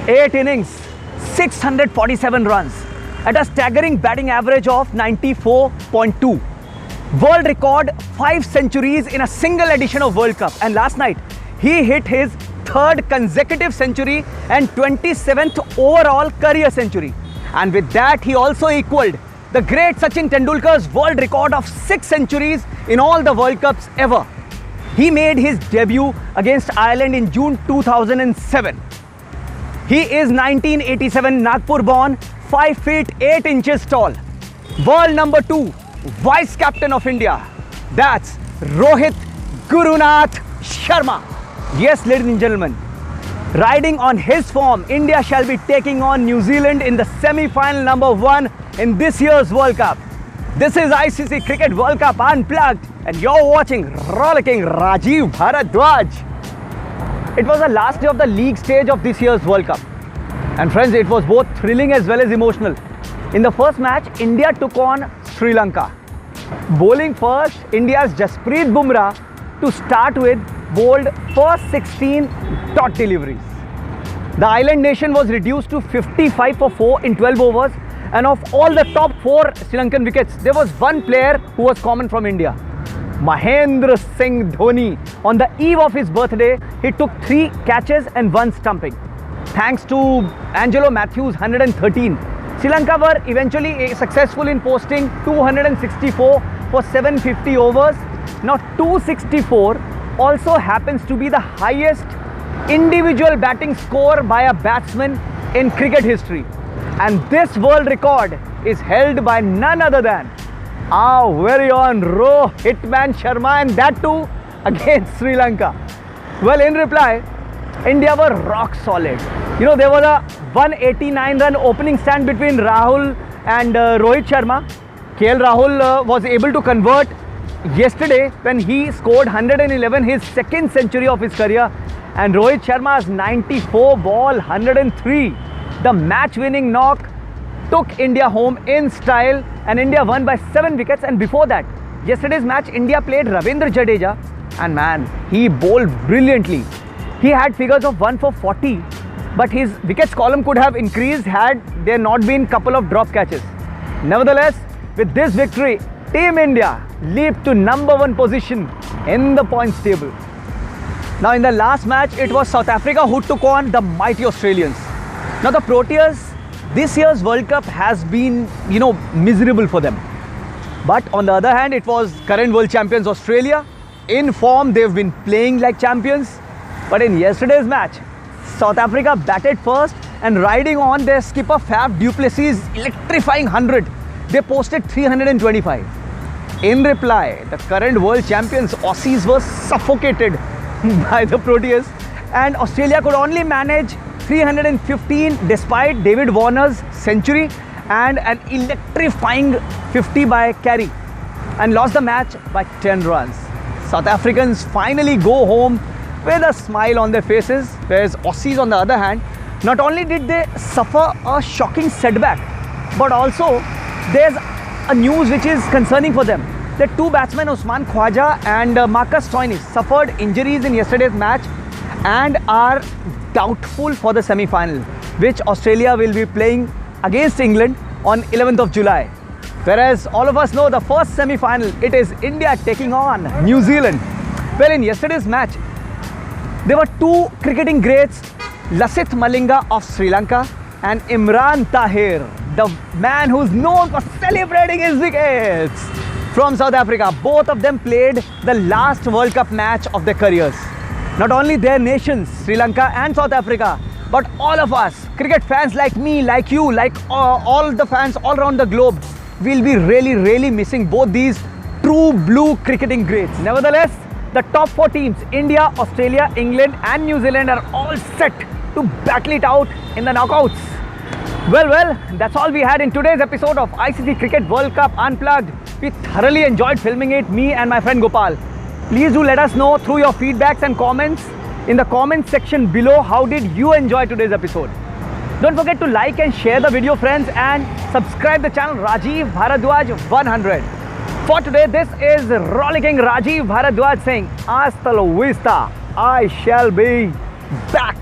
8 innings, 647 runs at a staggering batting average of 94.2. World record 5 centuries in a single edition of World Cup, and last night he hit his 3rd consecutive century and 27th overall career century. And with that, he also equaled the great Sachin Tendulkar's world record of 6 centuries in all the World Cups ever. He made his debut against Ireland in June 2007. He is 1987 Nagpur born, 5 feet 8 inches tall. World number 2, Vice Captain of India. That's Rohit Gurunath Sharma. Yes, ladies and gentlemen, riding on his form, India shall be taking on New Zealand in the semi-final number 1 in this year's World Cup. This is ICC Cricket World Cup Unplugged, and you're watching rollicking Rajeev Bhardwaj. It was the last day of the league stage of this year's World Cup. And friends, it was both thrilling as well as emotional. In the first match, India took on Sri Lanka. Bowling first, India's Jasprit Bumrah to start with bowled first 16 dot deliveries. The island nation was reduced to 55 for 4 in 12 overs, and of all the top 4 Sri Lankan wickets, there was one player who was common from India. Mahendra Singh Dhoni. On the eve of his birthday, he took 3 catches and 1 stumping. Thanks to Angelo Matthews' 113, Sri Lanka were eventually successful in posting 264 for 750 overs. Now 264 also happens to be the highest individual batting score by a batsman in cricket history. And this world record is held by none other than our very own Rohit Sharma, and that too against Sri Lanka. Well, in reply, India were rock solid. You know, there was a 189-run opening stand between Rahul and Rohit Sharma. KL Rahul was able to convert yesterday when he scored 111, his 2nd century of his career, and Rohit Sharma's 94 ball 103. The match-winning knock took India home in style, and India won by 7 wickets. And before that, yesterday's match, India played Ravindra Jadeja, and man, he bowled brilliantly. He had figures of 1 for 40, but his wickets column could have increased had there not been couple of drop catches. Nevertheless, with this victory, Team India leaped to number 1 position in the points table. Now in the last match, it was South Africa who took on the mighty Australians. Now the Proteas, this year's World Cup has been, miserable for them. But on the other hand, it was current world champions Australia. In form, they've been playing like champions. But in yesterday's match, South Africa batted first, and riding on their skipper Faf du Plessis' electrifying 100, they posted 325. In reply, the current world champions Aussies were suffocated by the Proteas, and Australia could only manage 315 despite David Warner's century and an electrifying 50 by Carey, and lost the match by 10 runs. South Africans finally go home with a smile on their faces, whereas Aussies, on the other hand, not only did they suffer a shocking setback, but also there's a news which is concerning for them. The 2 batsmen, Usman Khawaja and Marcus Stoinis, suffered injuries in yesterday's match and are doubtful for the semi-final, which Australia will be playing against England on 11th of July. Whereas all of us know the first semi-final, it is India taking on New Zealand. Well, in yesterday's match, there were 2 cricketing greats, Lasith Malinga of Sri Lanka and Imran Tahir, the man who's known for celebrating his wickets, from South Africa. Both of them played the last World Cup match of their careers. Not only their nations, Sri Lanka and South Africa, but all of us, cricket fans like me, like you, like all the fans all around the globe, will be really missing both these true blue cricketing greats. Nevertheless, the top 4 teams, India, Australia, England and New Zealand, are all set to battle it out in the knockouts. Well, that's all we had in today's episode of ICC Cricket World Cup Unplugged. We thoroughly enjoyed filming it, me and my friend Gopal. Please do let us know through your feedbacks and comments in the comment section below how did you enjoy today's episode. Don't forget to like and share the video, friends, and subscribe the channel Rajeev Bhardwaj 100. For today, this is rollicking Rajeev Bhardwaj saying, hasta la vista, I shall be back.